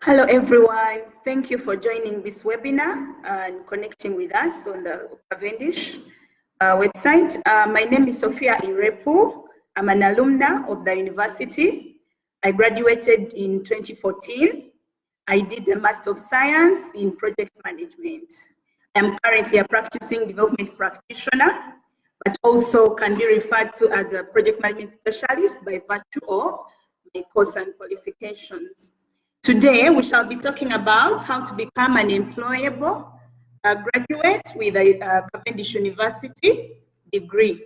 Hello everyone, thank you for joining this webinar and connecting with us on the Cavendish website. My name is Sophia Irepu. I'm an alumna of the university. I graduated in 2014. I did a Master of Science in Project Management. I'm currently a practicing development practitioner, but also can be referred to as a project management specialist by virtue of my course and qualifications. Today, we shall be talking about how to become an employable graduate with a Cavendish University degree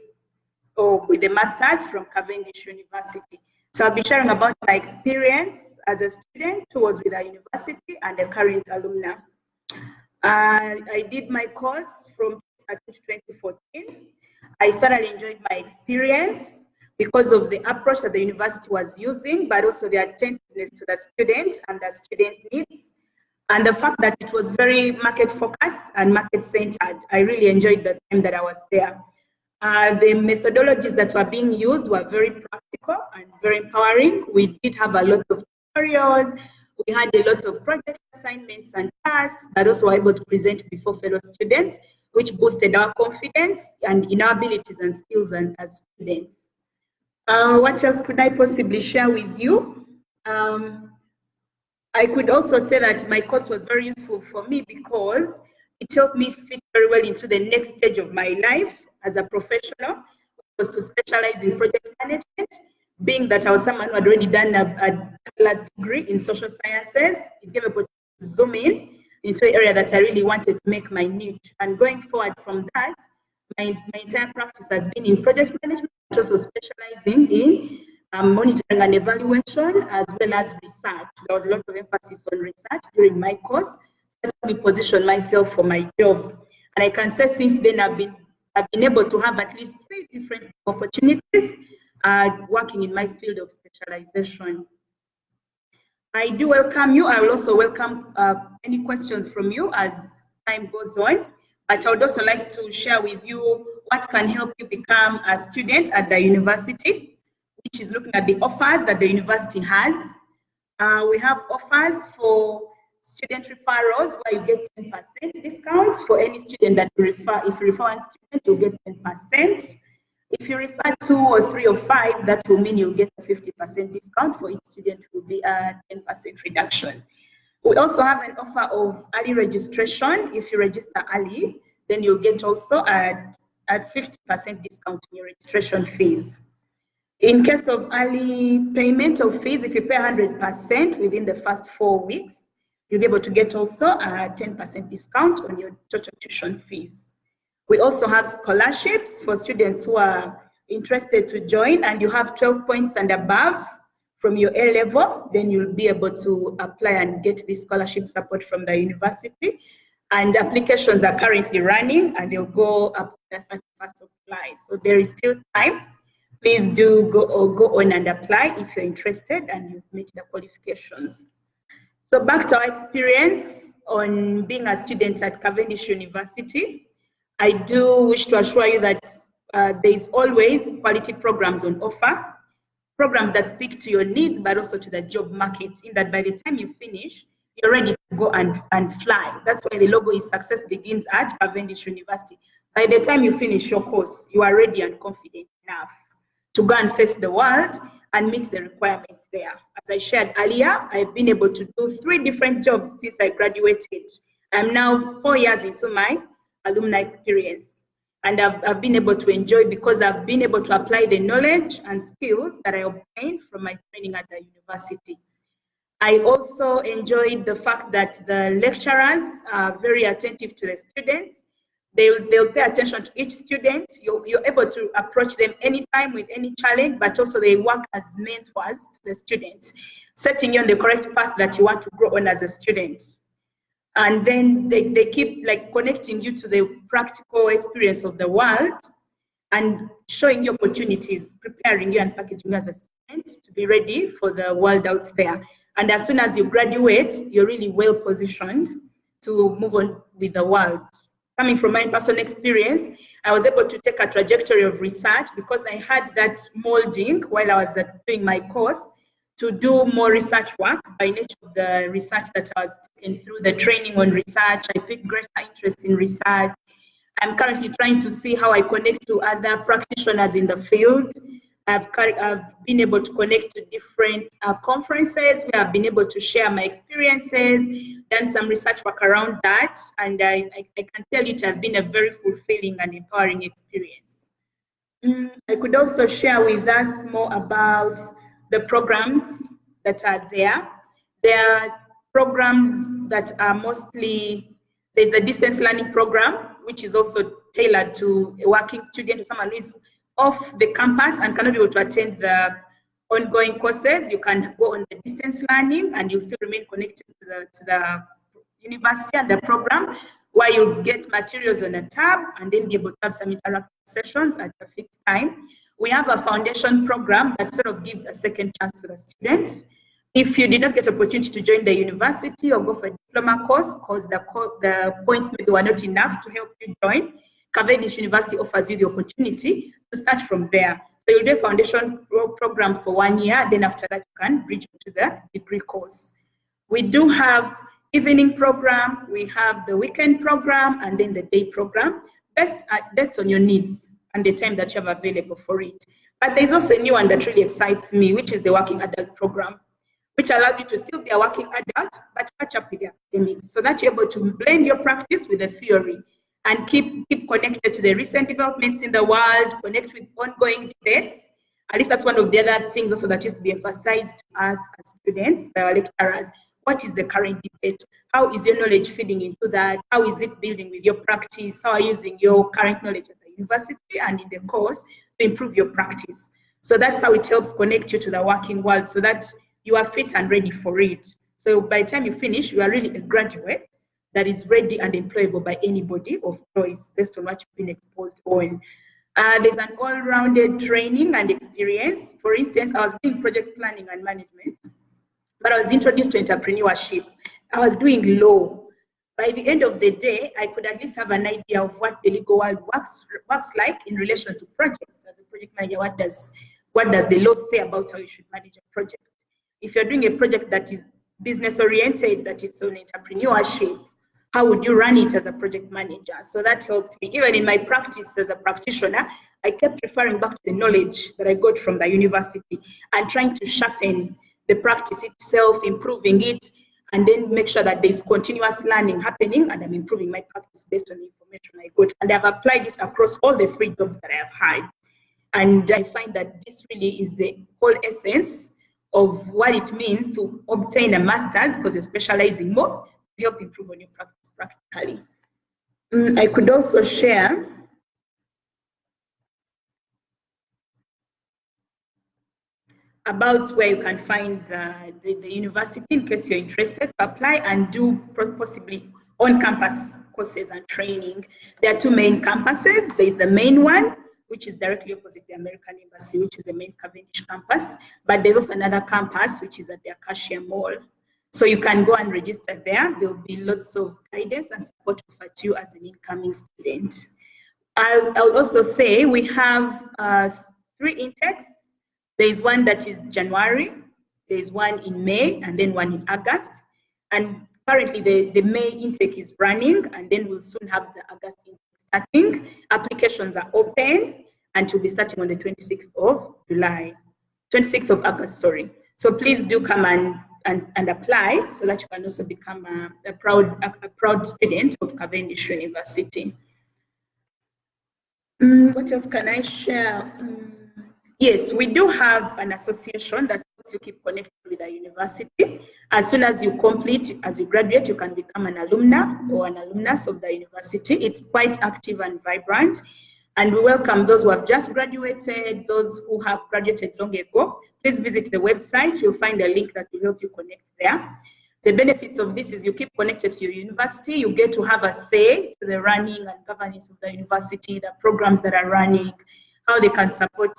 or with a master's from Cavendish University. So I'll be sharing about my experience as a student who was with our university and a current alumna. I did my course from 2014. I thoroughly enjoyed my experience because of the approach that the university was using, but also the attentiveness to the student and the student needs, and the fact that it was very market focused and market centered. I really enjoyed the time that I was there. The methodologies that were being used were very practical and very empowering. We did have a lot of tutorials. We had a lot of project assignments and tasks, but also were able to present before fellow students, which boosted our confidence and in our abilities and skills as students. What else could I possibly share with you? I could also say that my course was very useful for me because it helped me fit very well into the next stage of my life as a professional, was to specialize in project management, being that I was someone who had already done a bachelor's degree in social sciences. It gave me opportunity to zoom in into an area that I really wanted to make my niche. And going forward from that, my entire practice has been in project management, also specializing in monitoring and evaluation as well as research. There was a lot of emphasis on research during my course, so it helped me position myself for my job. And I can say since then I've been able to have at least 3 different opportunities working in my field of specialization. I do welcome you. I will also welcome any questions from you as time goes on. But I would also like to share with you what can help you become a student at the university, which is looking at the offers that the university has. We have offers for student referrals where you get 10% discount for any student that you refer. If you refer one student, you'll get 10%. If you refer 2 or 3 or 5, that will mean you'll get a 50% discount. For each student will be a 10% reduction. We also have an offer of early registration. If you register early, then you'll get also at 50% discount in your registration fees. In case of early payment of fees, if you pay 100% within the first 4 weeks, you'll be able to get also a 10% discount on your total tuition fees. We also have scholarships for students who are interested to join, and you have 12 points and above from your A level, then you'll be able to apply and get this scholarship support from the university. And applications are currently running and they'll go up to the 31st of July. So there is still time. Please do go on and apply if you're interested and you've met the qualifications. So back to our experience on being a student at Cavendish University, I do wish to assure you that there is always quality programs on offer. Programs that speak to your needs, but also to the job market, in that by the time you finish, you're ready to go and fly. That's why the logo is Success Begins at Cavendish University. By the time you finish your course, you are ready and confident enough to go and face the world and meet the requirements there. As I shared earlier, I've been able to do 3 different jobs since I graduated. I'm now 4 years into my alumni experience. And I've been able to enjoy because I've been able to apply the knowledge and skills that I obtained from my training at the university. I also enjoyed the fact that the lecturers are very attentive to the students. They'll pay attention to each student. You're able to approach them anytime with any challenge, but also they work as mentors to the student, setting you on the correct path that you want to grow on as a student. And then they keep like connecting you to the practical experience of the world and showing you opportunities, preparing you and packaging you as a student to be ready for the world out there. And as soon as you graduate, you're really well positioned to move on with the world. Coming from my personal experience, I was able to take a trajectory of research because I had that molding while I was doing my course to do more research work by nature of the research that I was taken through the training on research. I took greater interest in research. I'm currently trying to see how I connect to other practitioners in the field. I've been able to connect to different conferences where I've been able to share my experiences, done some research work around that, and I can tell you it has been a very fulfilling and empowering experience. I could also share with us more about the programs that are there. There are programs that are mostly, there's a distance learning program, which is also tailored to a working student or someone who is off the campus and cannot be able to attend the ongoing courses. You can go on the distance learning and you still remain connected to the university and the program, where you'll get materials on a tab and then be able to have some interactive sessions at a fixed time. We have a foundation program that sort of gives a second chance to the student. If you did not get opportunity to join the university or go for a diploma course because the points maybe were not enough to help you join, Cavendish University offers you the opportunity to start from there. So you'll do a foundation program for 1 year, then after that you can bridge to the degree course. We do have evening program, we have the weekend program, and then the day program, based on your needs and the time that you have available for it. But there's also a new one that really excites me, which is the working adult program, which allows you to still be a working adult, but catch up with the academics so that you're able to blend your practice with the theory and keep connected to the recent developments in the world, connect with ongoing debates. At least that's one of the other things also that used to be emphasized to us as students by our lecturers. What is the current debate? How is your knowledge feeding into that? How is it building with your practice? How are you using your current knowledge at the university and in the course to improve your practice? So that's how it helps connect you to the working world so that you are fit and ready for it. So by the time you finish, you are really a graduate that is ready and employable by anybody of choice based on what you've been exposed on. There's an all-rounded training and experience. For instance, I was doing project planning and management, but I was introduced to entrepreneurship. I was doing law. By the end of the day, I could at least have an idea of what the legal world works like in relation to projects. As a project manager, what does the law say about how you should manage a project? If you're doing a project that is business-oriented, that it's on entrepreneurship, how would you run it as a project manager? So that helped me. Even in my practice as a practitioner, I kept referring back to the knowledge that I got from the university and trying to sharpen the practice itself, improving it, and then make sure that there's continuous learning happening and I'm improving my practice based on the information I got. And I've applied it across all the 3 jobs that I have had. And I find that this really is the whole essence of what it means to obtain a master's, because you're specializing more to help improve on your practice practically. I could also share about where you can find the university in case you're interested to apply and do possibly on-campus courses and training. There are 2 main campuses. There is the main one, which is directly opposite the American Embassy, which is the main Cavendish campus. But there's also another campus, which is at the Acacia Mall. So you can go and register there. There'll be lots of guidance and support offered to you as an incoming student. I'll also say we have 3 intakes. There is one that is January, there is one in May, and then one in August. And currently the May intake is running, and then we'll soon have the August intake starting. Applications are open, and will be starting on the 26th of August, sorry. So please do come and apply so that you can also become a proud student of Cavendish University. What else can I share? Yes, we do have an association that helps you keep connected with the university. As soon as you complete, as you graduate, you can become an alumna or an alumnus of the university. It's quite active and vibrant. And we welcome those who have just graduated, those who have graduated long ago. Please visit the website. You'll find a link that will help you connect there. The benefits of this is you keep connected to your university. You get to have a say to the running and governance of the university, the programs that are running, how they can support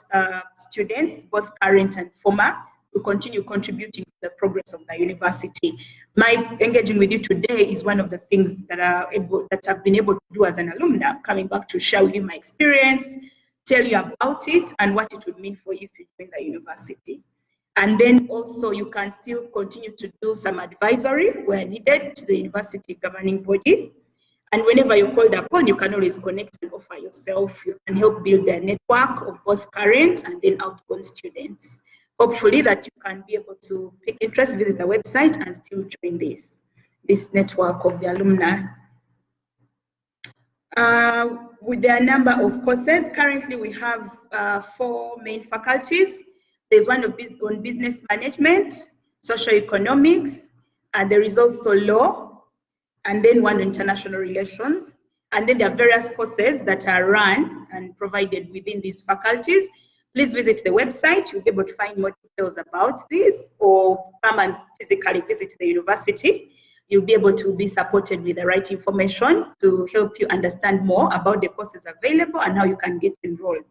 students, both current and former, to continue contributing to the progress of the university. My engaging with you today is one of the things that I've been able to do as an alumna, coming back to share with you my experience, tell you about it and what it would mean for you if you join the university. And then also you can still continue to do some advisory where needed to the university governing body. And whenever you're called upon, you can always connect and offer yourself. You can help build a network of both current and then outgoing students. Hopefully that you can be able to pick interest, visit the website, and still join this network of the alumni. With their number of courses, currently we have 4 main faculties. There's one on business management, social economics, and there is also law, and then one on international relations. And then there are various courses that are run and provided within these faculties. Please visit the website. You'll be able to find more details about this, or come and physically visit the university. You'll be able to be supported with the right information to help you understand more about the courses available and how you can get enrolled.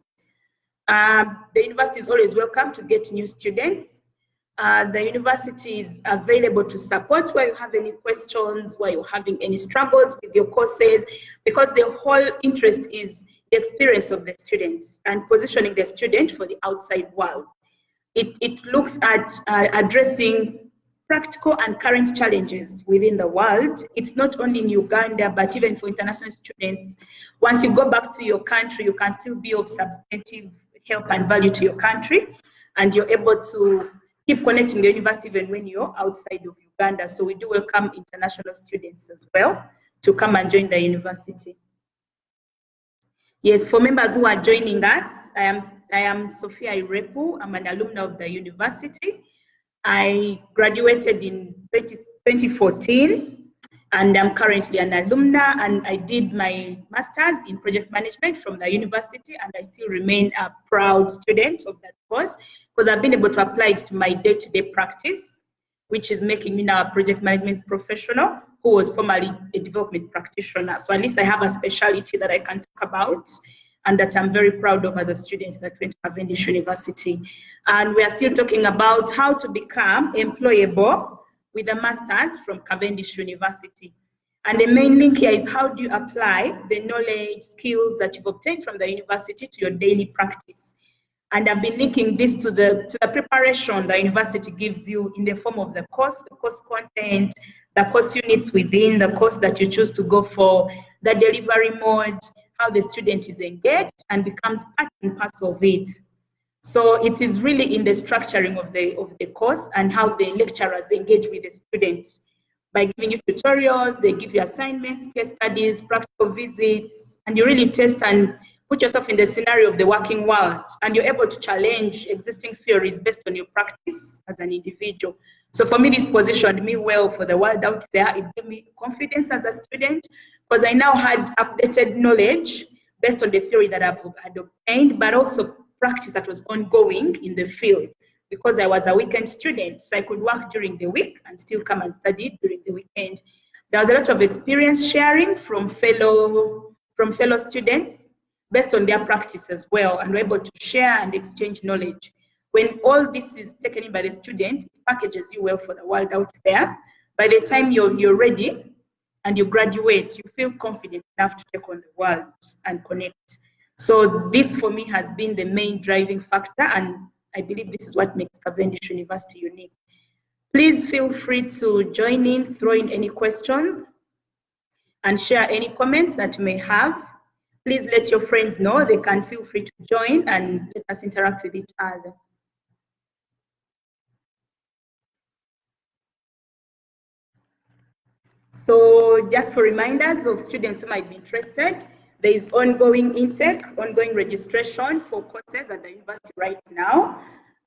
The university is always welcome to get new students. The university is available to support where you have any questions, where you're having any struggles with your courses, because the whole interest is the experience of the students and positioning the student for the outside world. It looks at addressing practical and current challenges within the world. It's not only in Uganda, but even for international students. Once you go back to your country, you can still be of substantive help and value to your country, and you're able to keep connecting the university even when you're outside of Uganda. So we do welcome international students as well to come and join the university. Yes, for members who are joining us, I am Sophia Irepu. I'm an alumna of the university. I graduated in 2014, and I'm currently an alumna, and I did my master's in project management from the university, and I still remain a proud student of that course because I've been able to apply it to my day-to-day practice, which is making me now a project management professional who was formerly a development practitioner. So at least I have a specialty that I can talk about and that I'm very proud of as a student that went to Cavendish University. And we are still talking about how to become employable with a master's from Cavendish University. And the main link here is how do you apply the knowledge, skills that you've obtained from the university to your daily practice. And I've been linking this to the preparation the university gives you in the form of the course content, the course units within the course that you choose to go for, the delivery mode, how the student is engaged and becomes part and parcel of it. So it is really in the structuring of the course and how the lecturers engage with the students. By giving you tutorials, they give you assignments, case studies, practical visits, and you really test and put yourself in the scenario of the working world, and you're able to challenge existing theories based on your practice as an individual. So for me, this positioned me well for the world out there. It gave me confidence as a student because I now had updated knowledge based on the theory that I've had obtained, but also practice that was ongoing in the field because I was a weekend student. So I could work during the week and still come and study during the weekend. There was a lot of experience sharing from fellow students based on their practice as well, and we're able to share and exchange knowledge. When all this is taken in by the student, it packages you well for the world out there. By the time you're ready and you graduate, you feel confident enough to take on the world and connect. So this for me has been the main driving factor, and I believe this is what makes Cavendish University unique. Please feel free to join in, throw in any questions, and share any comments that you may have. Please let your friends know. They can feel free to join and let us interact with each other. So just for reminders of students who might be interested, there is ongoing intake, ongoing registration for courses at the university right now.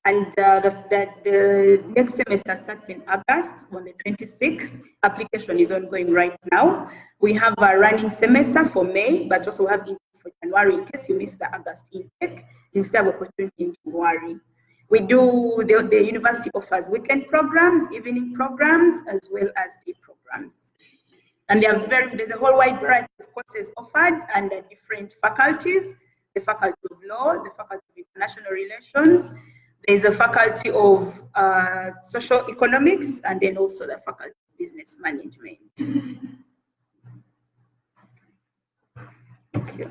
And the next semester starts in August on the 26th. Application is ongoing right now. We have a running semester for May, but also have intake for January in case you miss the August intake. Instead of opportunity in January. We do, the university offers weekend programs, evening programs, as well as day programs. And there's a whole wide variety of courses offered under different faculties, the Faculty of Law, the Faculty of International Relations, there's a Faculty of Social Economics, and then also the Faculty of Business Management. Okay.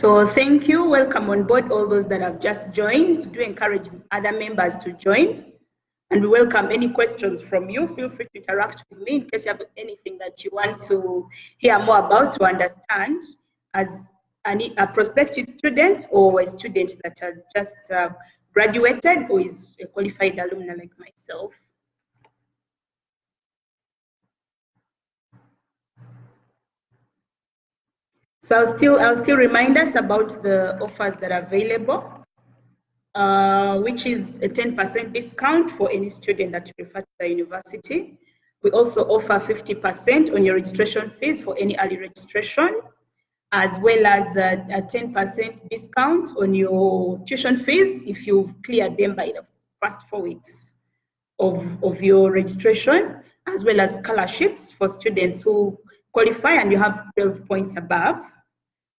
So thank you, welcome on board all those that have just joined. Do encourage other members to join, and we welcome any questions from you. Feel free to interact with me in case you have anything that you want to hear more about to understand as a prospective student or a student that has just graduated or is a qualified alumna like myself. So I'll still remind us about the offers that are available, which is a 10% discount for any student that you refer to the university. We also offer 50% on your registration fees for any early registration, as well as a 10% discount on your tuition fees if you've cleared them by the first 4 weeks of your registration, as well as scholarships for students who qualify and you have 12 points above.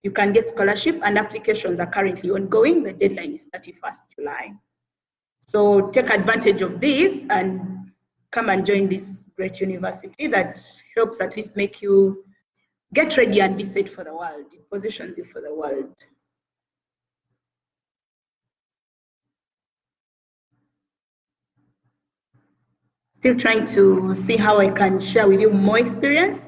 You can get scholarship, and applications are currently ongoing. The deadline is 31st July. So take advantage of this and come and join this great university that helps at least make you get ready and be set for the world. It positions you for the world. Still trying to see how I can share with you more experience.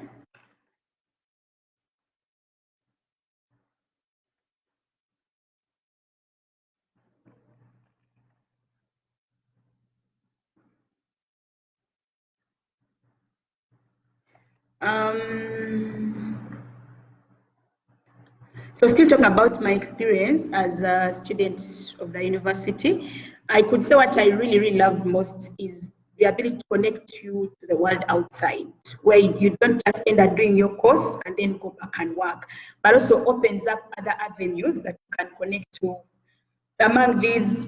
So still talking about my experience as a student of the university, I could say what I really, really loved most is the ability to connect you to the world outside, where you don't just end up doing your course and then go back and work, but also opens up other avenues that you can connect to. Among these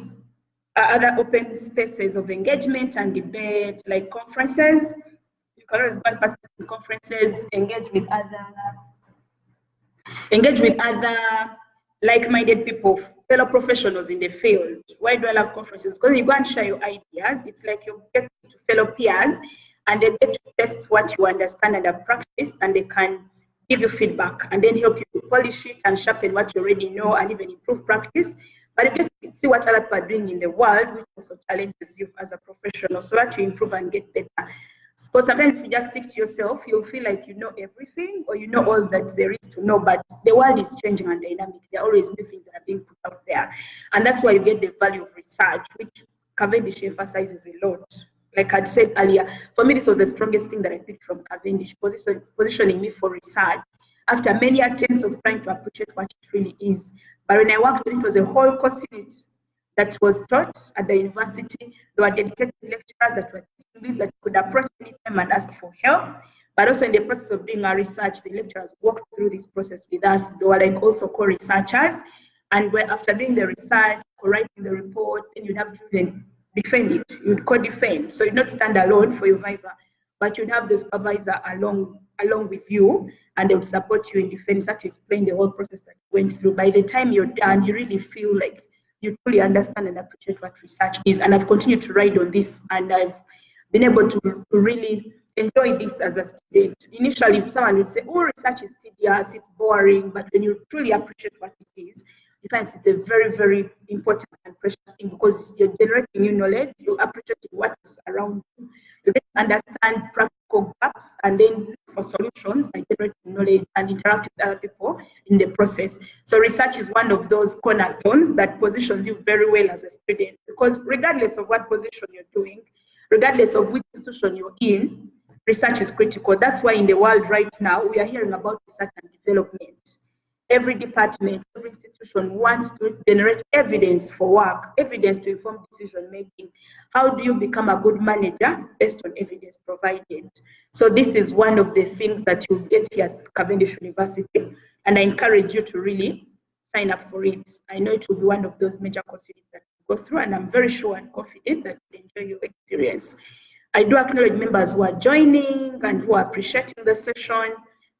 other open spaces of engagement and debate, like conferences, you can always go and participate in conferences, engage with other like-minded people, fellow professionals in the field. Why do I love conferences? Because you go and share your ideas. It's like you get to fellow peers and they get to test what you understand and have practiced, and they can give you feedback and then help you to polish it and sharpen what you already know and even improve practice. But you get to see what other people are doing in the world, which also challenges you as a professional so that you improve and get better. Because sometimes if you just stick to yourself, you'll feel like you know everything or you know all that there is to know, but the world is changing and dynamic. There are always new things that are being put out there. And that's why you get the value of research, which Cavendish emphasizes a lot. Like I'd said earlier, for me, this was the strongest thing that I picked from Cavendish, positioning me for research after many attempts of trying to appreciate what it really is. But when I worked with it, was a whole course unit that was taught at the university. There were dedicated lecturers that were teaching this, that could approach anytime and ask for help. But also in the process of doing our research, the lecturers walked through this process with us. They were like also co-researchers. And after doing the research, writing the report, then you'd have to then defend it. You'd co-defend. So you'd not stand alone for your viva, but you'd have the supervisor along with you, and they would support you in defense, to explain the whole process that you went through. By the time you're done, you really feel like you truly understand and appreciate what research is. And I've continued to ride on this, and I've been able to really enjoy this as a student. Initially, someone would say, oh, research is tedious, it's boring, but when you truly appreciate what it is, you find it's a very, very important and precious thing, because you're generating new knowledge, you're appreciating what's around you, you get to understand practical gaps, and then look for solutions by generating knowledge and interacting with other people in the process. So research is one of those cornerstones that positions you very well as a student, because regardless of what position you're doing, regardless of which institution you're in, research is critical. That's why in the world right now, we are hearing about research and development. Every department, every institution wants to generate evidence for work, evidence to inform decision making. How do you become a good manager? Based on evidence provided. So this is one of the things that you get here at Cavendish University, and I encourage you to really sign up for it. I know it will be one of those major courses that you go through, and I'm very sure and confident that you'll enjoy your experience. I do acknowledge members who are joining and who are appreciating the session.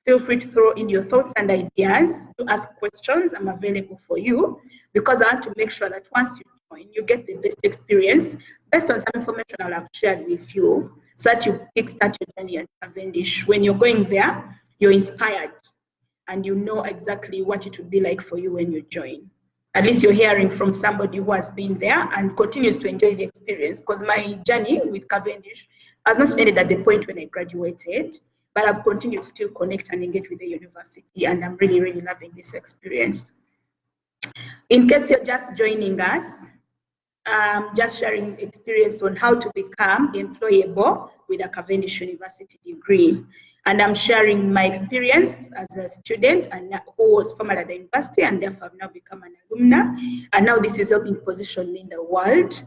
Feel free to throw in your thoughts and ideas, to ask questions. I'm available for you, because I want to make sure that once you join, you get the best experience based on some information I'll have shared with you, so that you kickstart your journey at Cavendish. When you're going there, you're inspired. and you know exactly what it would be like for you when you join. At least you're hearing from somebody who has been there and continues to enjoy the experience, because my journey with Cavendish has not ended at the point when I graduated, but I've continued to still connect and engage with the university, and I'm really, really loving this experience. In case you're just joining us, just sharing experience on how to become employable with a Cavendish University degree. And I'm sharing my experience as a student and who was formerly at the university, and therefore I've now become an alumna. And now this is helping position me in the world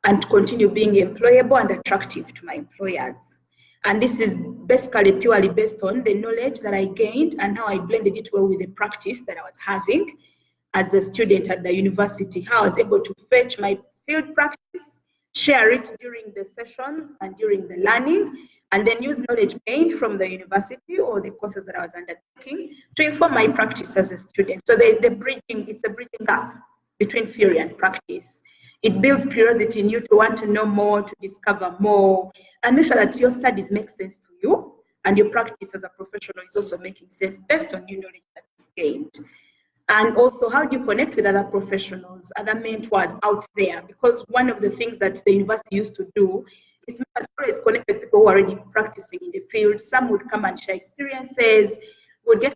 and to continue being employable and attractive to my employers. And this is basically purely based on the knowledge that I gained and how I blended it well with the practice that I was having as a student at the university, how I was able to fetch my field practice, share it during the sessions and during the learning, and then use knowledge gained from the university or the courses that I was undertaking to inform my practice as a student. So it's a bridging gap between theory and practice. It builds curiosity in you to want to know more, to discover more, and make sure that your studies make sense to you, and your practice as a professional is also making sense based on new knowledge that you've gained. And also, how do you connect with other professionals, other mentors out there? Because one of the things that the university used to do is always connect with people who are already practicing in the field. Some would come and share experiences, would get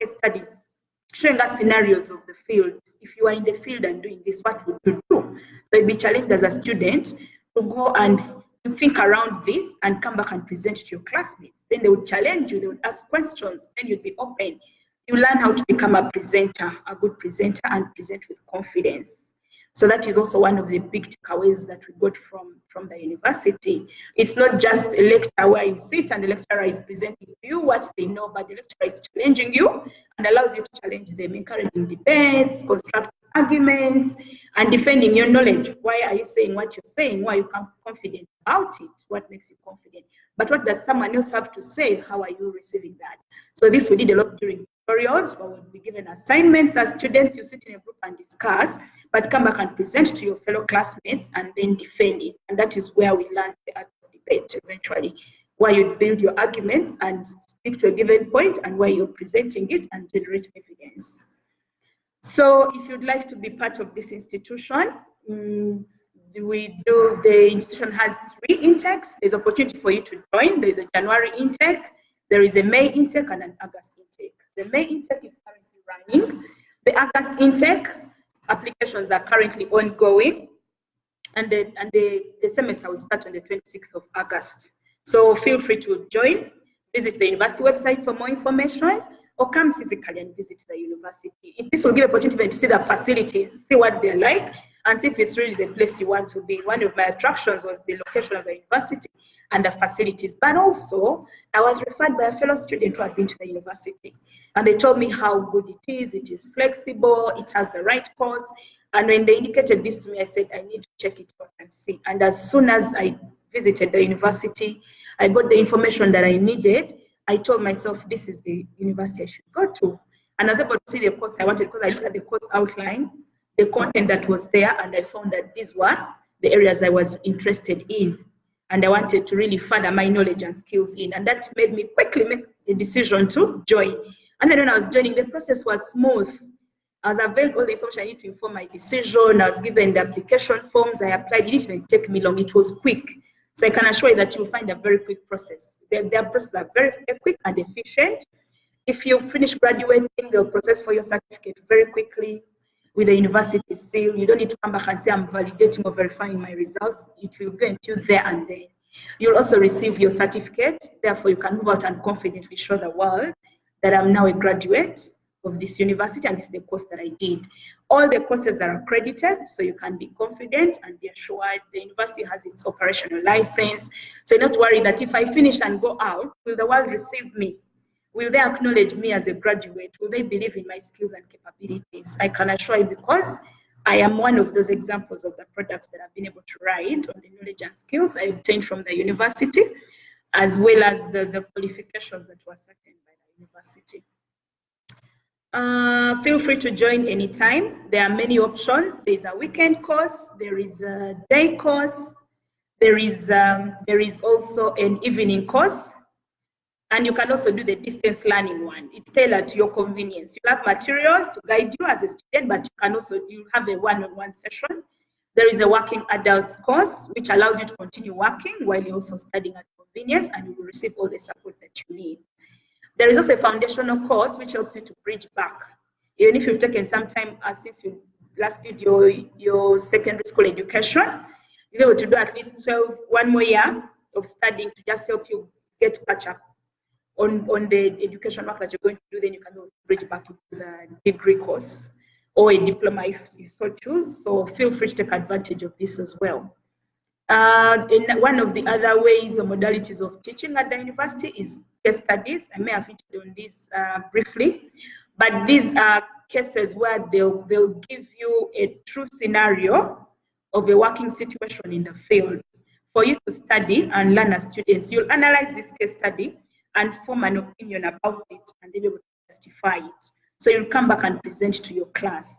case studies, showing us scenarios of the field. If you are in the field and doing this, what would you do? So you'd be challenged as a student to go and think around this and come back and present to your classmates. Then they would challenge you, they would ask questions, then you'd be open. You learn how to become a presenter, a good presenter, and present with confidence. So that is also one of the big takeaways that we got from the university. It's not just a lecture where you sit and the lecturer is presenting to you what they know, but the lecturer is challenging you and allows you to challenge them, encouraging debates, constructive arguments, and defending your knowledge. Why are you saying what you're saying? Why are you confident about it? What makes you confident? But what does someone else have to say? How are you receiving that? So this we did a lot during tutorials, where we'll be given assignments as students. You sit in a group and discuss, but come back and present to your fellow classmates and then defend it. And that is where we learn the art of debate eventually, where you build your arguments and stick to a given point, and where you're presenting it and generate evidence. So if you'd like to be part of this institution, the institution has 3 intakes. There's opportunity for you to join. There's a January intake, there is a May intake, and an August intake. The May intake is currently running. The August intake applications are currently ongoing, and the semester will start on the 26th of August. So feel free to join, visit the university website for more information, or come physically and visit the university. This will give opportunity to see the facilities, see what they're like, and see if it's really the place you want to be. One of my attractions was the location of the university and the facilities, but also I was referred by a fellow student who had been to the university, and they told me how good it is flexible, it has the right course, and when they indicated this to me, I said, I need to check it out and see. And as soon as I visited the university, I got the information that I needed. I told myself, this is the university I should go to. And I was able to see the course I wanted, because I looked at the course outline, the content that was there, and I found that these were the areas I was interested in. And I wanted to really further my knowledge and skills in. And that made me quickly make a decision to join. And then when I was joining, the process was smooth. I was available all the information I need to inform my decision. I was given the application forms. I applied. It didn't even take me long. It was quick. So I can assure you that you'll find a very quick process. Their processes are very quick and efficient. If you finish graduating, they'll process for your certificate very quickly with the university seal. You don't need to come back and say, I'm validating or verifying my results. It will go into there and then. You'll also receive your certificate. Therefore, you can move out and confidently show the world that I'm now a graduate of this university, and this is the course that I did. All the courses are accredited, so you can be confident and be assured. The university has its operational license, so you're not worried that if I finish and go out, will the world receive me? Will they acknowledge me as a graduate? Will they believe in my skills and capabilities? I can assure you, because I am one of those examples of the products that I've been able to write on the knowledge and skills I obtained from the university, as well as the qualifications that were certain by the university. Feel free to join anytime. There are many options. There's a weekend course, there is a day course, there is also an evening course, And you can also do the distance learning one. It's tailored to your convenience. You have materials to guide you as a student, but you can also have a one-on-one session. There is a working adults course, which allows you to continue working while you're also studying at convenience, and you will receive all the support that you need. There is also a foundational course, which helps you to bridge back. Even if you've taken some time since you last did your secondary school education, you're able to do at least one more year of studying to just help you get catch up on the education work that you're going to do. Then you can bridge back into the degree course or a diploma if you so choose. So feel free to take advantage of this as well. And one of the other ways or modalities of teaching at the university is case studies. I may have featured on this briefly, but these are cases where they'll give you a true scenario of a working situation in the field for you to study and learn as students. You'll analyze this case study and form an opinion about it and be able to justify it. So you'll come back and present to your class.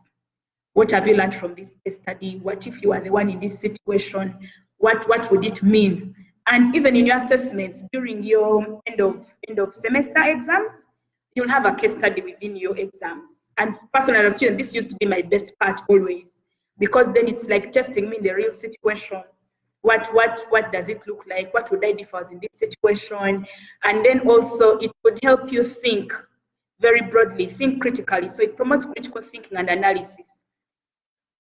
What have you learned from this case study? What if you are the one in this situation? What would it mean? And even in your assessments during your end of semester exams, you'll have a case study within your exams. And personally, as a student, this used to be my best part always, because then it's like testing me in the real situation. What does it look like? What would I do if I was in this situation? And then also it would help you think very broadly, think critically. So it promotes critical thinking and analysis.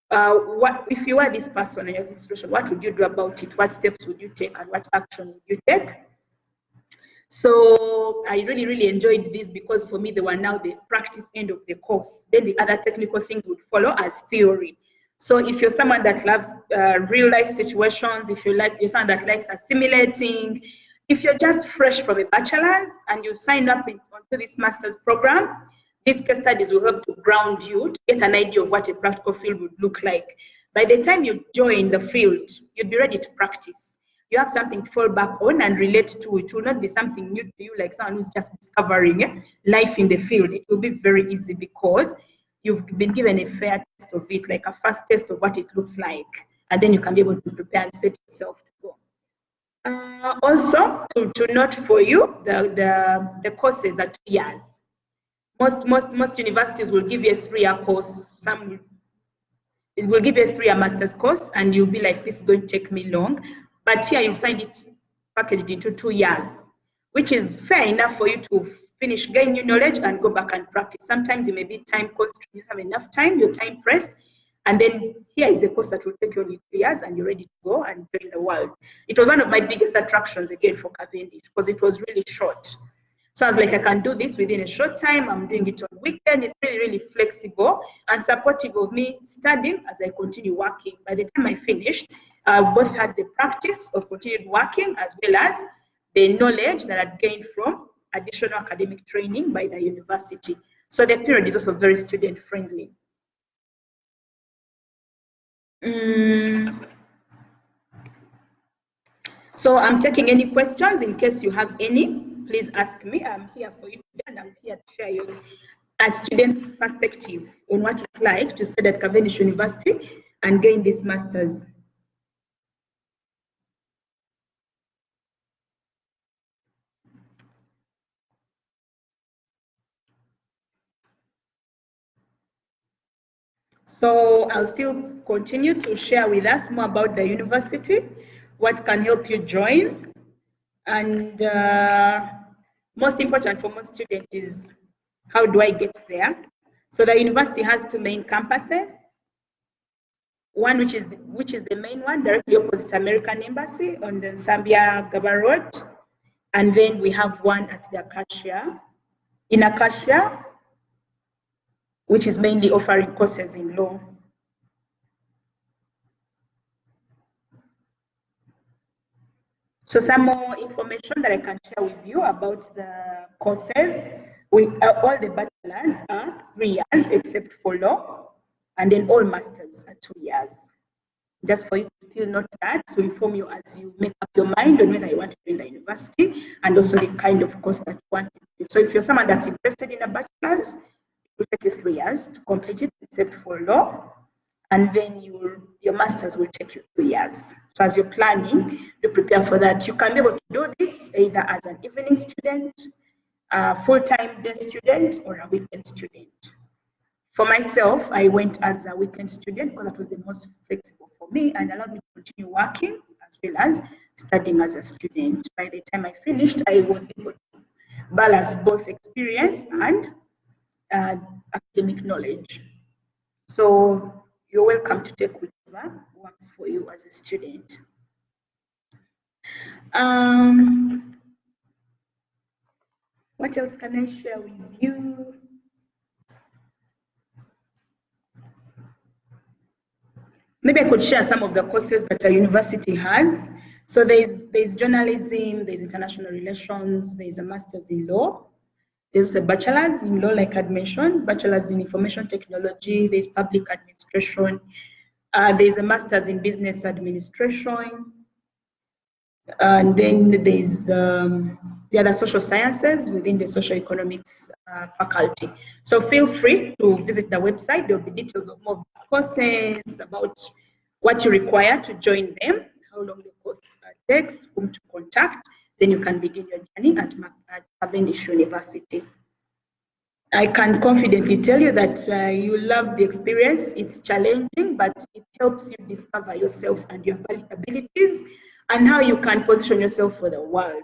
What if you were this person in this situation, what would you do about it? What steps would you take and what action would you take? So I really, really enjoyed this because for me, they were now the practice end of the course. Then the other technical things would follow as theory. So if you're someone that loves real life situations, if you're someone that likes assimilating, if you're just fresh from a bachelor's and you sign up onto this master's program, these case studies will help to ground you to get an idea of what a practical field would look like. By the time you join the field, you'll be ready to practice. You have something to fall back on and relate to. It will not be something new to you, like someone who's just discovering life in the field. It will be very easy because you've been given a fair test of it, like a first test of what it looks like. And then you can be able to prepare and set yourself to go. Also, to note for you, the courses are 2 years. Most universities will give you a 3-year course. It will give you a 3-year master's course, and you'll be like, this is going to take me long. But here you'll find it packaged into 2 years, which is fair enough for you to finish, gain new knowledge, and go back and practice. Sometimes you may be time constrained, you have enough time, you're time pressed, and then here is the course that will take you only 2 years, and you're ready to go and join the world. It was one of my biggest attractions again for Cavendish because it was really short. So I was like, I can do this within a short time. I'm doing it on weekend. It's really, really flexible and supportive of me studying as I continue working. By the time I finished, I both had the practice of continued working as well as the knowledge that I'd gained from additional academic training by the university. So the period is also very student friendly. So I'm taking any questions in case you have any. Please ask me. I'm here for you today, and I'm here to share your student's perspective on what it's like to study at Cavendish University and gain this master's. So I'll still continue to share with us more about the university, what can help you join, and most important for most students is how do I get there? So the university has 2 main campuses. One which is the main one directly opposite American Embassy on the Zambia Gaba Road, and then we have one at the Acacia, which is mainly offering courses in law. So some more information that I can share with you about the courses. All the bachelors are 3 years except for law, and then all masters are 2 years. Just for you to still note that, to inform you as you make up your mind on whether you want to join the university and also the kind of course that you want to do. So if you're someone that's interested in a bachelor's, it will take you 3 years to complete it except for law. And then your master's will take you 2 years. So as you're planning to prepare for that, you can be able to do this either as an evening student, a full-time day student or a weekend student. For myself, I went as a weekend student because that was the most flexible for me and allowed me to continue working as well as studying as a student. By the time I finished, I was able to balance both experience and academic knowledge. So you're welcome to take whichever works for you as a student. What else can I share with you? Maybe I could share some of the courses that our university has. So there's journalism, there's international relations, there's a master's in law, there's a bachelor's in law, like I'd mentioned, bachelor's in information technology, there's public administration, there's a master's in business administration, and then there's the other social sciences within the social economics faculty. So feel free to visit the website. There'll be details of more courses, about what you require to join them, how long the course takes, whom to contact. Then you can begin your journey at Cavendish University. I can confidently tell you that you love the experience. It's challenging, but it helps you discover yourself and your abilities and how you can position yourself for the world.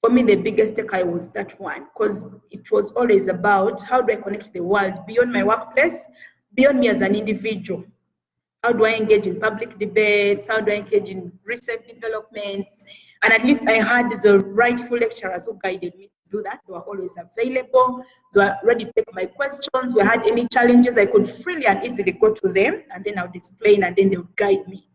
For me, the biggest takeaway was that one, because it was always about how do I connect to the world beyond my workplace, beyond me as an individual. How do I engage in public debates? How do I engage in recent developments? And at least I had the rightful lecturers who guided me to do that. They were always available. They were ready to take my questions. If I had any challenges, I could freely and easily go to them, and then I would explain, and then they would guide me.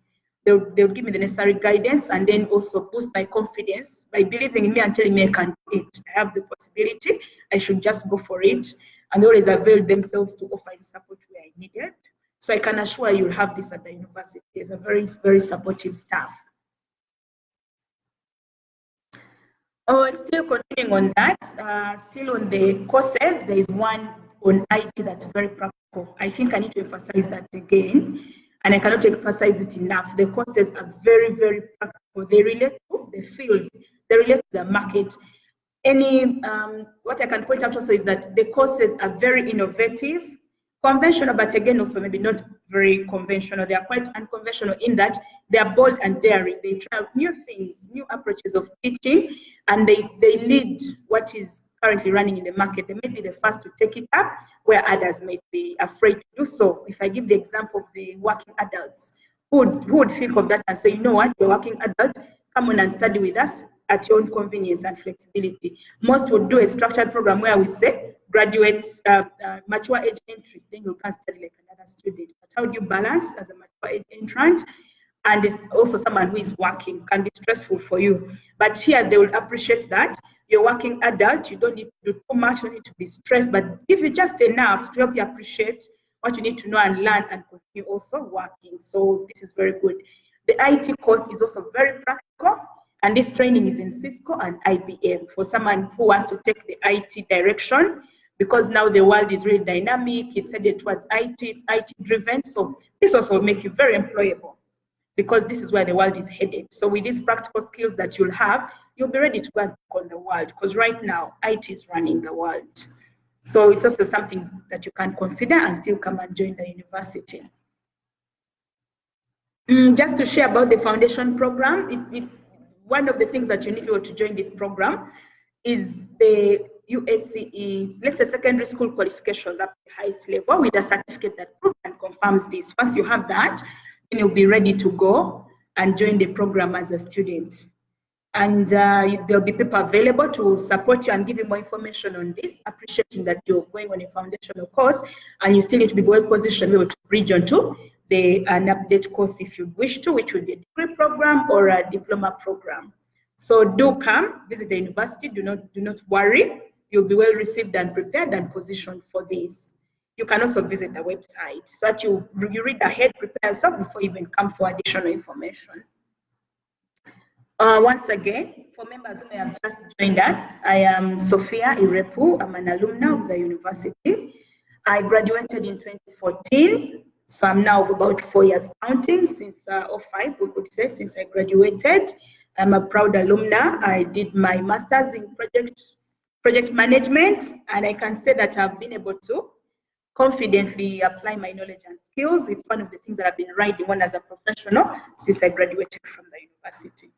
They would give me the necessary guidance, and then also boost my confidence by believing in me and telling me I can do it. I have the possibility. I should just go for it. And they always availed themselves to offer the support where I needed. So I can assure you'll have this at the university. There's a very, very supportive staff. Oh, still continuing on that, still on the courses, there is one on IT that's very practical. I think I need to emphasize that again, and I cannot emphasize it enough. The courses are very, very practical. They relate to the field, they relate to the market. What I can point out also is that the courses are very innovative, conventional, but again, also maybe not very conventional. They are quite unconventional in that they are bold and daring. They try out new things, new approaches of teaching, and they lead what is currently running in the market. They may be the first to take it up where others may be afraid to do so. If I give the example of the working adults, who would think of that and say, you know what, you're a working adult, come on and study with us at your own convenience and flexibility. Most would do a structured program where we say, graduate, mature age entry, then you can study like another student. But how do you balance as a mature age entrant? And it's also someone who is working, can be stressful for you. But here they will appreciate that. You're a working adult, you don't need to do too much, you don't need to be stressed, but give you just enough to help you appreciate what you need to know and learn and continue also working. So this is very good. The IT course is also very practical. And this training is in Cisco and IBM for someone who wants to take the IT direction, because now the world is really dynamic, it's headed towards IT, it's IT driven. So this also will make you very employable, because this is where the world is headed. So with these practical skills that you'll have, you'll be ready to go and take on the world, because right now IT is running the world. So it's also something that you can consider and still come and join the university. Just to share about the foundation program, one of the things that you need to join this program is the USCE, let's say secondary school qualifications up to the highest level, with a certificate that proves and confirms this. Once you have that, then you'll be ready to go and join the program as a student. And there'll be people available to support you and give you more information on this, appreciating that you're going on a foundational course and you still need to be well positioned to bridge onto an update course if you wish to, which would be a degree program or a diploma program. So do come, visit the university, do not worry. You'll be well received and prepared and positioned for this. You can also visit the website so that you read ahead, prepare yourself before you even come for additional information. Once again, for members who may have just joined us, I am Sophia Irepu. I'm an alumna of the university. I graduated in 2014, so I'm now about 4 years counting, since 05, we could say, since I graduated. I'm a proud alumna. I did my master's in project project management, and I can say that I've been able to confidently apply my knowledge and skills. It's one of the things that I've been riding on as a professional since I graduated from the university.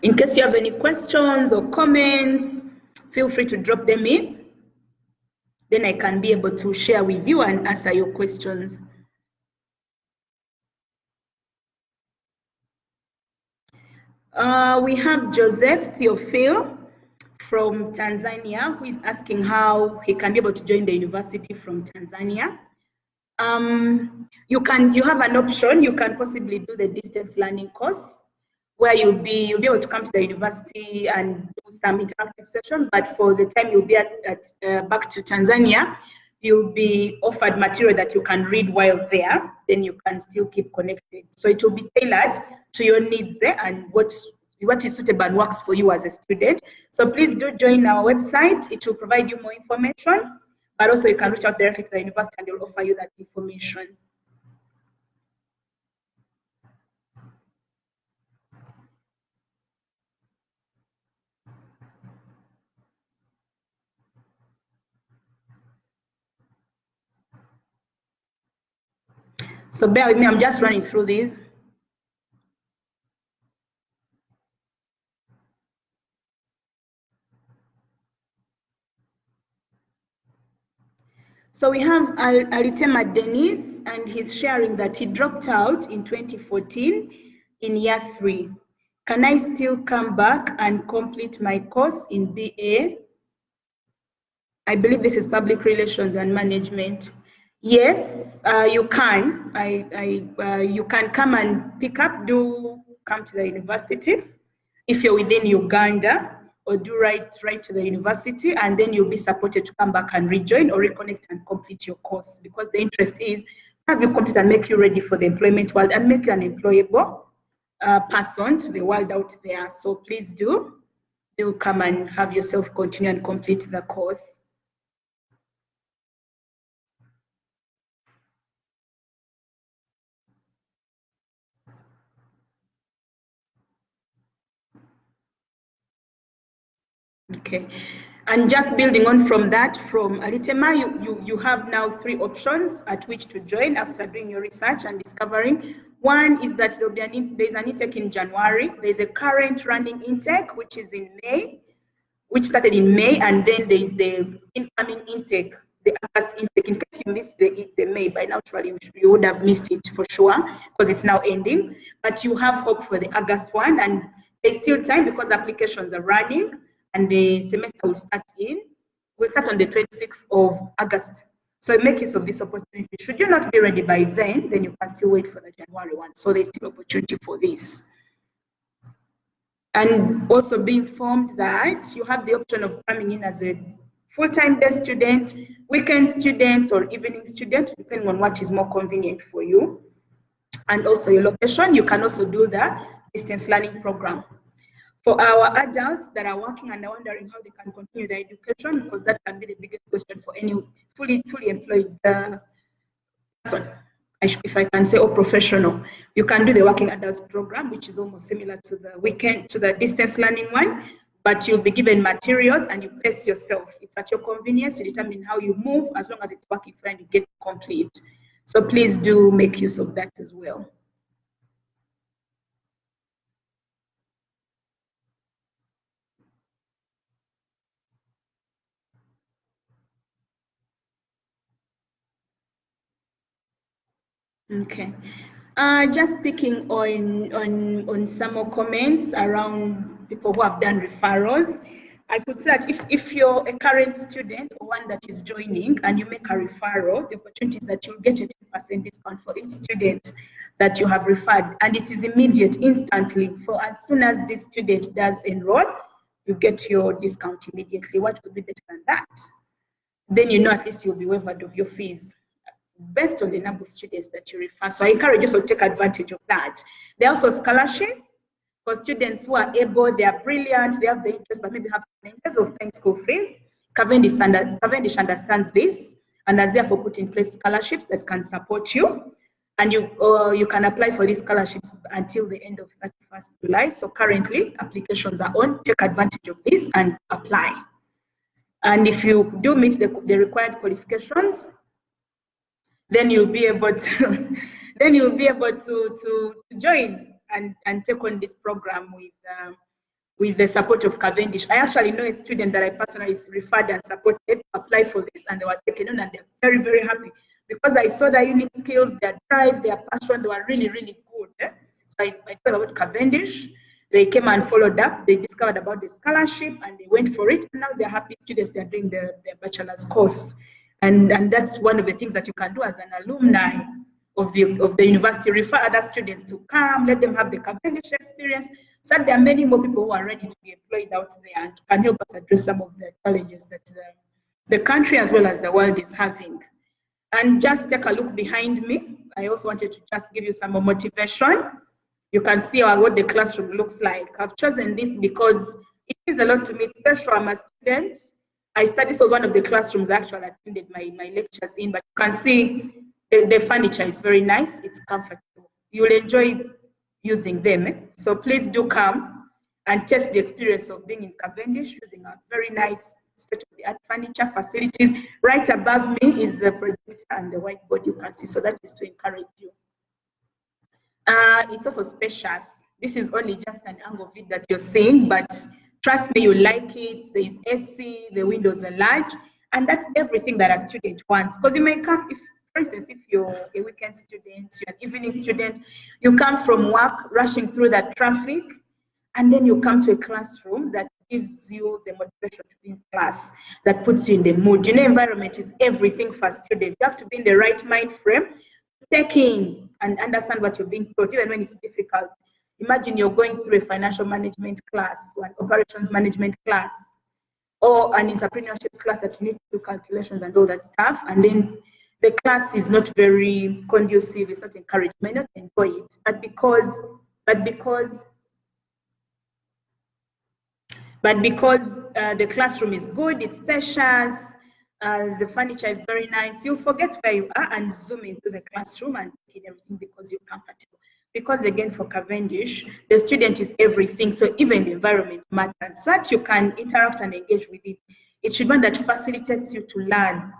In case you have any questions or comments, feel free to drop them in. Then I can be able to share with you and answer your questions. We have Joseph Theophil from Tanzania, who is asking how he can be able to join the university from Tanzania. You have an option. You can possibly do the distance learning course, where you'll be able to come to the university and do some interactive session. But for the time you'll be back to Tanzania, you'll be offered material that you can read while there. Then you can still keep connected. So it will be tailored to your needs and what is suitable and works for you as a student. So please do join our website. It will provide you more information, but also you can reach out directly to the university and they'll offer you that information. So bear with me, I'm just running through these. So we have Alitema Dennis, and he's sharing that he dropped out in 2014 in year 3. Can I still come back and complete my course in BA? I believe this is Public Relations and Management. Yes, you can. You can come and pick up, come to the university if you're within Uganda, or do write to the university, and then you'll be supported to come back and rejoin or reconnect and complete your course, because the interest is have you complete and make you ready for the employment world and make you an employable person to the world out there. So please do come and have yourself continue and complete the course. Okay, and just building on from that, from Alitema, you have now 3 options at which to join after doing your research and discovering. One is that there's an intake in January. There's a current running intake, which is in May, which started in May, and then there's the incoming intake, the August intake. In case you missed the May, by now you would have missed it for sure, because it's now ending. But you have hope for the August one, and there's still time because applications are running. And the semester will start on the 26th of August. So make use of this opportunity. Should you not be ready by then you can still wait for the January one. So there's still opportunity for this. And also be informed that you have the option of coming in as a full-time day student, weekend students, or evening student, depending on what is more convenient for you. And also your location, you can also do the distance learning program. For our adults that are working and are wondering how they can continue their education, because that can be the biggest question for any fully employed person, if I can say, or professional. You can do the working adults program, which is almost similar to the distance learning one, but you'll be given materials and you pace yourself. It's at your convenience. You determine how you move, as long as it's working for you and you get complete. So please do make use of that as well. Okay, just picking on some more comments around people who have done referrals. I could say that if you're a current student or one that is joining and you make a referral, the opportunity is that you'll get a 10% discount for each student that you have referred, and it is immediate, instantly. For as soon as this student does enroll, you get your discount immediately. What would be better than that? Then at least you'll be waived of your fees based on the number of students that you refer. So I encourage you to take advantage of that. There are also scholarships for students who are able, they are brilliant, they have the interest, but maybe have challenges of paying school fees. Cavendish understands this and has therefore put in place scholarships that can support you. And you can apply for these scholarships until the end of 31st July. So currently, applications are on. Take advantage of this and apply. And if you do meet the required qualifications, then you'll be able to join and take on this program with the support of Cavendish. I actually know a student that I personally referred and supported to apply for this, and they were taken on, and they're very, very happy because I saw their unique skills, their drive, their passion. They were really, really good. So I thought about Cavendish. They came and followed up. They discovered about the scholarship and they went for it. And now they're happy students. They're doing their bachelor's course. And that's one of the things that you can do as an alumni of the university. Refer other students to come, let them have the Cavendish experience, so that there are many more people who are ready to be employed out there and can help us address some of the challenges that the country as well as the world is having. And just take a look behind me. I also wanted to just give you some more motivation. You can see what the classroom looks like. I've chosen this because it means a lot to me, especially I'm a student. I studied, so one of the classrooms I actually attended my lectures in, but you can see the furniture is very nice, it's comfortable. You will enjoy using them. So please do come and test the experience of being in Cavendish using a very nice state-of-the-art furniture facilities. Right above me is the projector and the whiteboard you can see, so that is to encourage you. It's also spacious. This is only just an angle of it that you're seeing, but trust me, you like it. There is AC, the windows are large, and that's everything that a student wants. Because you may come, if, for instance, if you're a weekend student, you're an evening student, you come from work, rushing through that traffic, and then you come to a classroom that gives you the motivation to be in class, that puts you in the mood. You know, environment is everything for students. You have to be in the right mind frame, take in and understand what you're being taught, even when it's difficult. Imagine you're going through a financial management class or an operations management class or an entrepreneurship class that you need to do calculations and all that stuff, and then the class is not very conducive, it's not encouraged, you may not enjoy it. But because the classroom is good, it's spacious, the furniture is very nice, you forget where you are and zoom into the classroom and take in everything because you're comfortable. Because again, for Cavendish, the student is everything, so even the environment matters, so that you can interact and engage with it. It should be one that facilitates you to learn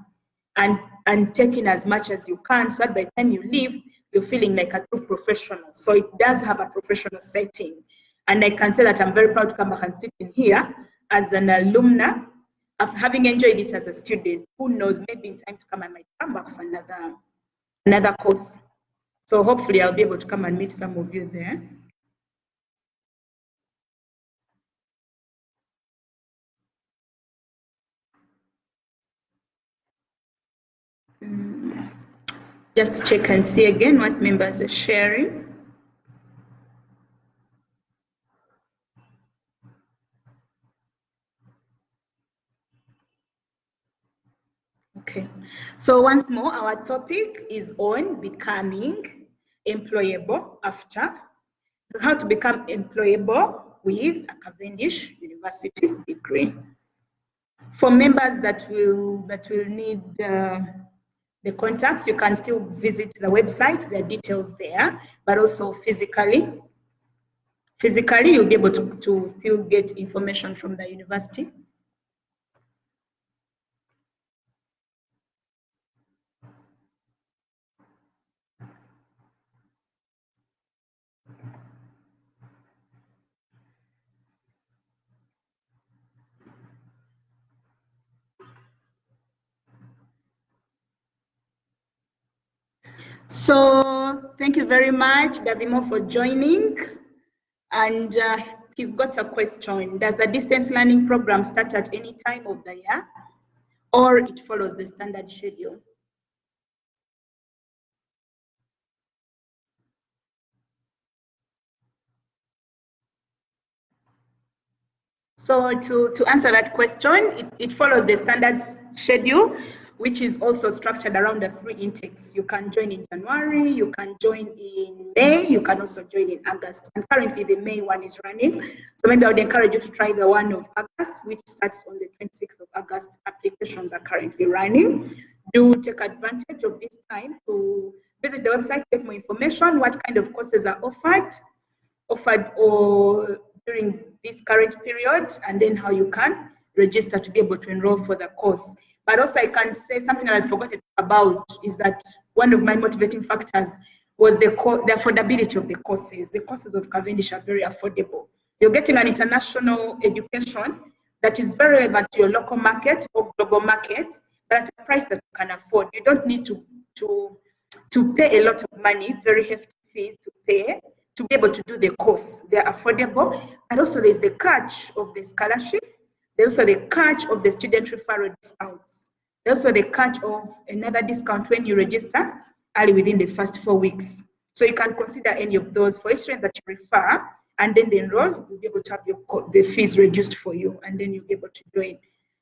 and take in as much as you can, so that by the time you leave, you're feeling like a true professional. So it does have a professional setting. And I can say that I'm very proud to come back and sit in here as an alumna, after having enjoyed it as a student. Who knows, maybe in time to come, I might come back for another course. So hopefully I'll be able to come and meet some of you there. Just to check and see again what members are sharing. Okay, so once more, our topic is on becoming employable after, how to become employable with a Cavendish University degree. For members that will need the contacts, you can still visit the website, there are details there, but also physically you'll be able to still get information from the university. So thank you very much, Davimo, for joining. And he's got a question. Does the distance learning program start at any time of the year, or it follows the standard schedule? So to answer that question, it follows the standard schedule, which is also structured around the 3 intakes. You can join in January, you can join in May, you can also join in August. And currently the May one is running. So maybe I would encourage you to try the one of August, which starts on the 26th of August. Applications are currently running. Do take advantage of this time to visit the the website, get more information, what kind of courses are offered or during this current period, and then how you can register to be able to enroll for the course. But also I can say something that I forgot about is that one of my motivating factors was the affordability of the courses. The courses of Cavendish are very affordable. You're getting an international education that is very relevant to your local market or global market, but at a price that you can afford. You don't need to pay a lot of money, very hefty fees to pay to be able to do the course. They're affordable. And also there's the catch of the scholarship. There's also the catch of the student referral discounts. There's also the catch of another discount when you register early within the first 4 weeks. So you can consider any of those for each student that you refer, and then they enroll, you'll be able to have the fees reduced for you, and then you'll be able to join.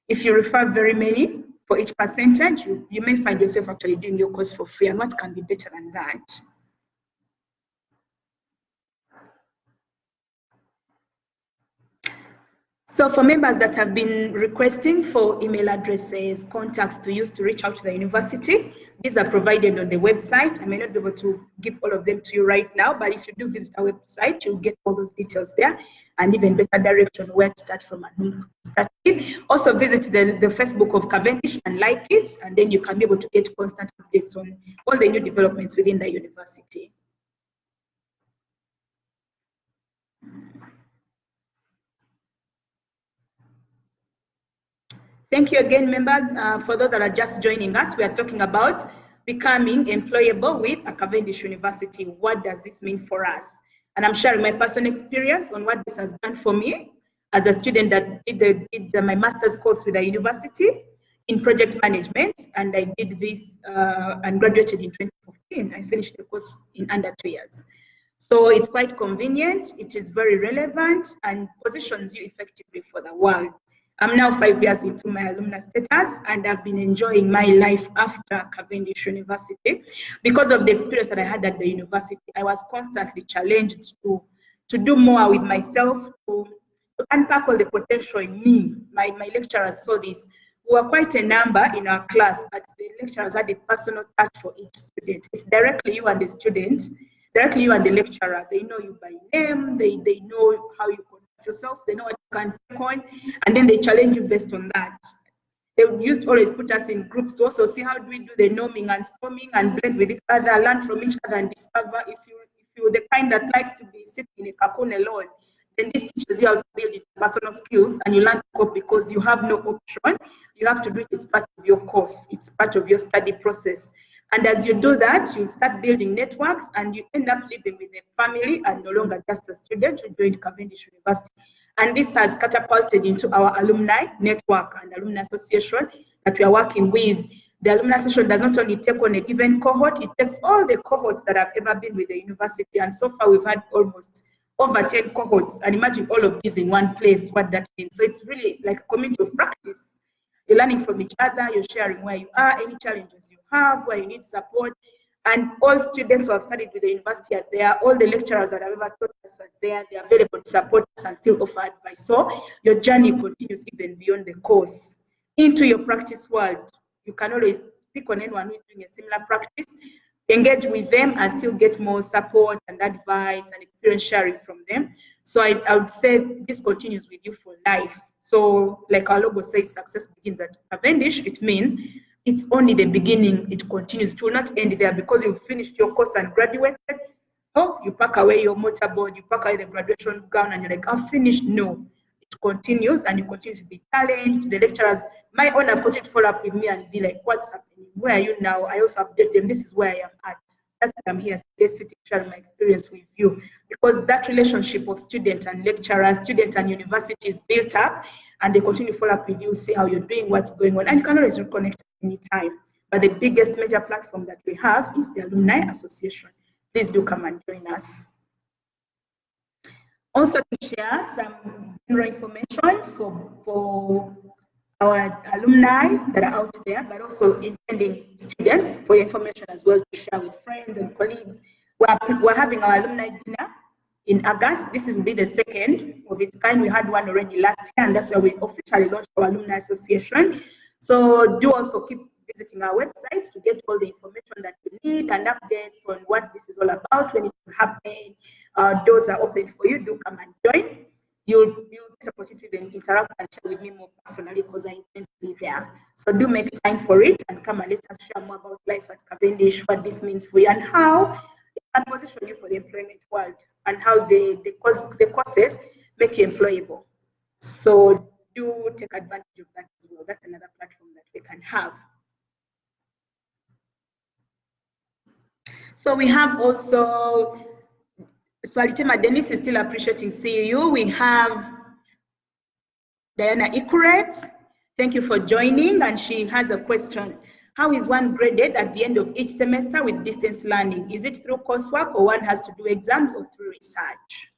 If you refer very many, for each percentage, you may find yourself actually doing your course for free, and what can be better than that? So for members that have been requesting for email addresses, contacts to use to reach out to the university, these are provided on the website. I may not be able to give all of them to you right now, but if you do visit our website, you'll get all those details there and even better direction where to start from and whom to start with. Also visit the Facebook of Cavendish and like it, and then you can be able to get constant updates on all the new developments within the university. Thank you again, members. For those that are just joining us, we are talking about becoming employable with a Cavendish University. What does this mean for us? And I'm sharing my personal experience on what this has done for me as a student that did my master's course with the university in project management. And I did this and graduated in 2015. I finished the course in under 2 years. So it's quite convenient, it is very relevant, and positions you effectively for the world. I'm now 5 years into my alumna status, and I've been enjoying my life after Cavendish University. Because of the experience that I had at the university, I was constantly challenged to do more with myself, to unpack all the potential in me. My lecturers saw this. We were quite a number in our class, but the lecturers had a personal touch for each student. It's directly you and the student, directly you and the lecturer. They know you by name, they know how you yourself, they know what you can take on, and then they challenge you based on that. They used to always put us in groups to also see how do we do the norming and storming and blend with each other, learn from each other, and discover if you're the kind that likes to be sitting in a cocoon alone, then this teaches you how to build personal skills, and you learn to cope because you have no option. You have to do it as part of your course. It's part of your study process. And as you do that, you start building networks, and you end up living with a family and no longer just a student who joined Cavendish University. And this has catapulted into our alumni network and alumni association that we are working with. The alumni association does not only take on a given cohort, it takes all the cohorts that have ever been with the university. And so far, we've had almost over 10 cohorts. And imagine all of these in one place, what that means. So it's really like a community of practice. You're learning from each other, you're sharing where you are, any challenges you have, where you need support. And all students who have studied with the university are there, all the lecturers that have ever taught us are there, they're available to support us and still offer advice. So your journey continues even beyond the course into your practice world. You can always pick on anyone who is doing a similar practice, engage with them and still get more support and advice and experience sharing from them. So I would say this continues with you for life. So like our logo says, success begins at Cavendish. It means it's only the beginning, it continues. It will not end there because you've finished your course and graduated. Oh, you pack away your motorboard, you pack away the graduation gown and you're like, I'm finished. No, it continues and you continue to be challenged. The lecturers, my own have continued to follow up with me and be like, what's happening? Where are you now? I also update them. This is where I am at. That's why I'm here today, sitting, sharing my experience with you. Because that relationship of student and lecturer, student and university is built up, and they continue to follow up with you, see how you're doing, what's going on, and you can always reconnect anytime. But the biggest major platform that we have is the Alumni Association. Please do come and join us. Also to share some general information for our alumni that are out there, but also intending students for your information as well to share with friends and colleagues. We're having our alumni dinner in August. This will be the second of its kind. We had one already last year, and that's why we officially launched our Alumni Association. So do also keep visiting our website to get all the information that you need and updates on what this is all about. When it will happen, doors are open for you. Do come and join. You'll get opportunity to interact and share with me more personally because I intend to be there. So do make time for it and come and let us share more about life at Cavendish, what this means for you, and how it can position you for the employment world, and how the courses make you employable. So do take advantage of that as well. That's another platform that we can have. So we have also, so Alitema Dennis is still appreciating CU. We have Diana Ikuret. Thank you for joining, and she has a question. How is one graded at the end of each semester with distance learning? Is it through coursework, or one has to do exams, or through research?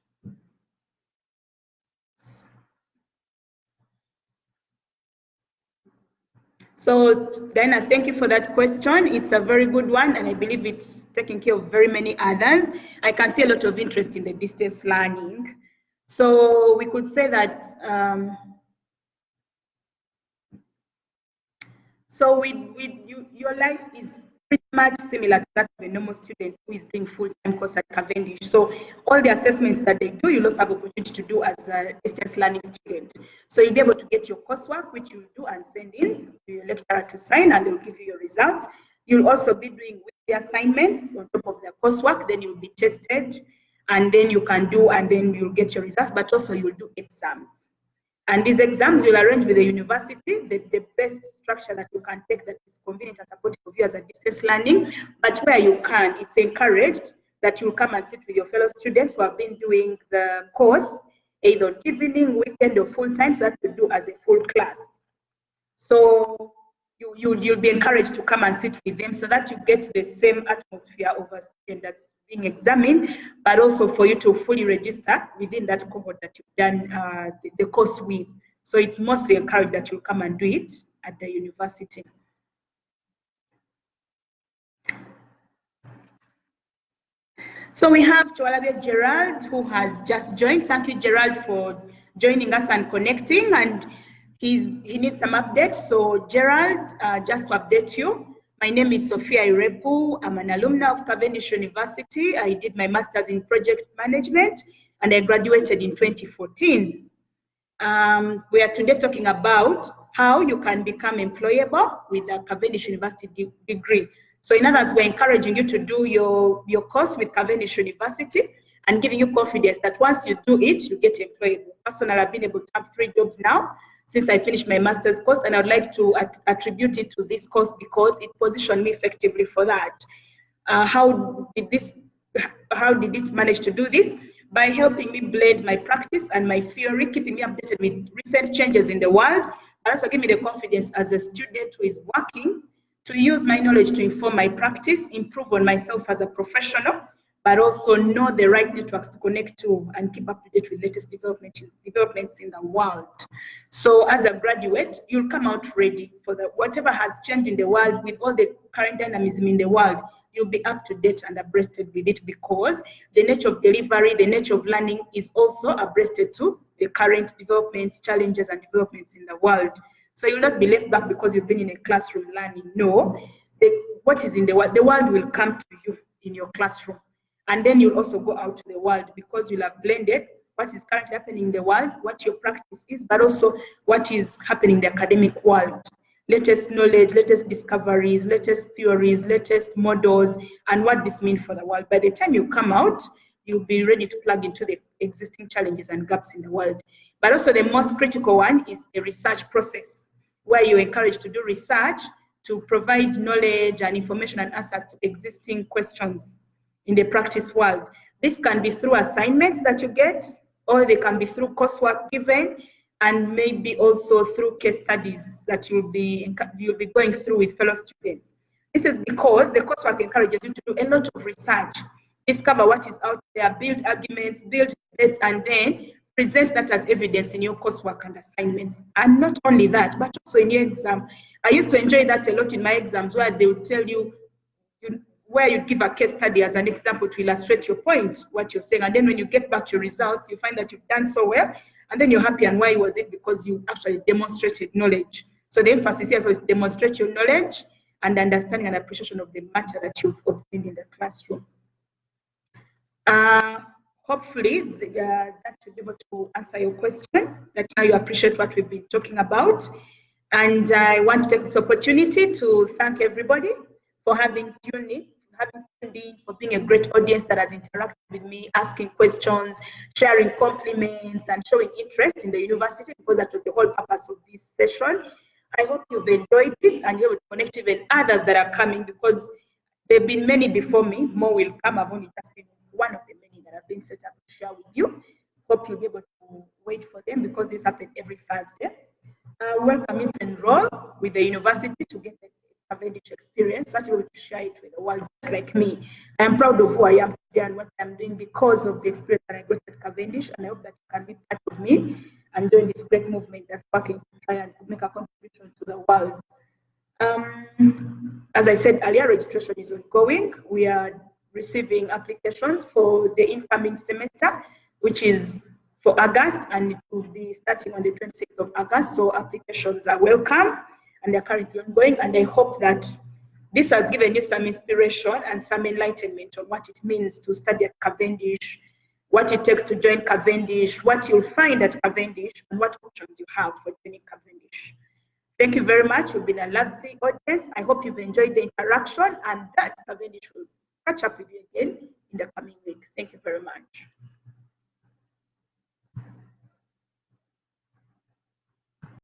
So Diana, thank you for that question. It's a very good one, and I believe it's taking care of very many others. I can see a lot of interest in the distance learning. So we could say that, your life is pretty much similar to that of a normal student who is doing full-time course at Cavendish. So all the assessments that they do, you'll also have opportunity to do as a distance learning student. So you'll be able to get your coursework, which you do and send in to your lecturer to sign, and they'll give you your results. You'll also be doing weekly assignments on top of the coursework, then you'll be tested, and then you can do, and then you'll get your results, but also you'll do exams. And these exams you'll arrange with the university, the best structure that you can take that is convenient and supportive of you as a distance learning. But where you can, it's encouraged that you'll come and sit with your fellow students who have been doing the course, either evening, weekend, or full time, so that you do as a full class. So you'll be encouraged to come and sit with them so that you get the same atmosphere of a student that's being examined, but also for you to fully register within that cohort that you've done the course with. So it's mostly encouraged that you'll come and do it at the university. So we have Chwalabe Gerald, who has just joined. Thank you, Gerald, for joining us and connecting. And he needs some updates. So Gerald, just to update you, my name is Sophia Irepu. I'm an alumna of Cavendish University. I did my master's in project management, and I graduated in 2014. We are today talking about how you can become employable with a Cavendish University degree. So in other words, we're encouraging you to do your course with Cavendish University and giving you confidence that once you do it, you get employable. Personally, I've been able to have 3 jobs now since I finished my master's course, and I would like to attribute it to this course because it positioned me effectively for that. How did it manage to do this? By helping me blend my practice and my theory, keeping me updated with recent changes in the world, but also give me the confidence as a student who is working to use my knowledge to inform my practice, improve on myself as a professional, but also know the right networks to connect to and keep up to date with latest developments in the world. So as a graduate, you'll come out ready for whatever has changed in the world with all the current dynamism in the world. You'll be up to date and abreasted with it because the nature of delivery, the nature of learning is also abreasted to the current developments, challenges, and developments in the world. So you'll not be left back because you've been in a classroom learning. No, what is in the world will come to you in your classroom. And then you'll also go out to the world because you'll have blended what is currently happening in the world, what your practice is, but also what is happening in the academic world. Latest knowledge, latest discoveries, latest theories, latest models, and what this means for the world. By the time you come out, you'll be ready to plug into the existing challenges and gaps in the world. But also the most critical one is a research process, where you're encouraged to do research to provide knowledge and information and answers to existing questions in the practice world. This can be through assignments that you get, or they can be through coursework given, and maybe also through case studies that you'll be going through with fellow students. This is because the coursework encourages you to do a lot of research, discover what is out there, build arguments, build debates, and then present that as evidence in your coursework and assignments. And not only that, but also in your exam. I used to enjoy that a lot in my exams, where they would tell you, where you give a case study as an example to illustrate your point, what you're saying. And then when you get back your results, you find that you've done so well, and then you're happy. And why was it? Because you actually demonstrated knowledge. So the emphasis here is demonstrate your knowledge and understanding and appreciation of the matter that you've obtained in the classroom. Hopefully, that should be able to answer your question, that now you appreciate what we've been talking about. And I want to take this opportunity to thank everybody for having tuned in, for being a great audience that has interacted with me, asking questions, sharing compliments, and showing interest in the university, because that was the whole purpose of this session. I hope you've enjoyed it and you're able to connect even others that are coming, because there have been many before me. More will come. I've only just been one of the many that have been set up to share with you. Hope you'll be able to wait for them, because this happens every Thursday. Welcome you to enroll with the university to get the Cavendish experience, such to share it with the world, just like me. I am proud of who I am today and what I'm doing because of the experience that I got at Cavendish, and I hope that you can be part of me and join this great movement that's working to try and make a contribution to the world. As I said earlier, registration is ongoing. We are receiving applications for the incoming semester, which is for August, and it will be starting on the 26th of August. So applications are welcome and they're currently ongoing. And I hope that this has given you some inspiration and some enlightenment on what it means to study at Cavendish, what it takes to join Cavendish, what you'll find at Cavendish, and what options you have for joining Cavendish. Thank you very much. You've been a lovely audience. I hope you've enjoyed the interaction, and that Cavendish will catch up with you again in the coming week. Thank you very much.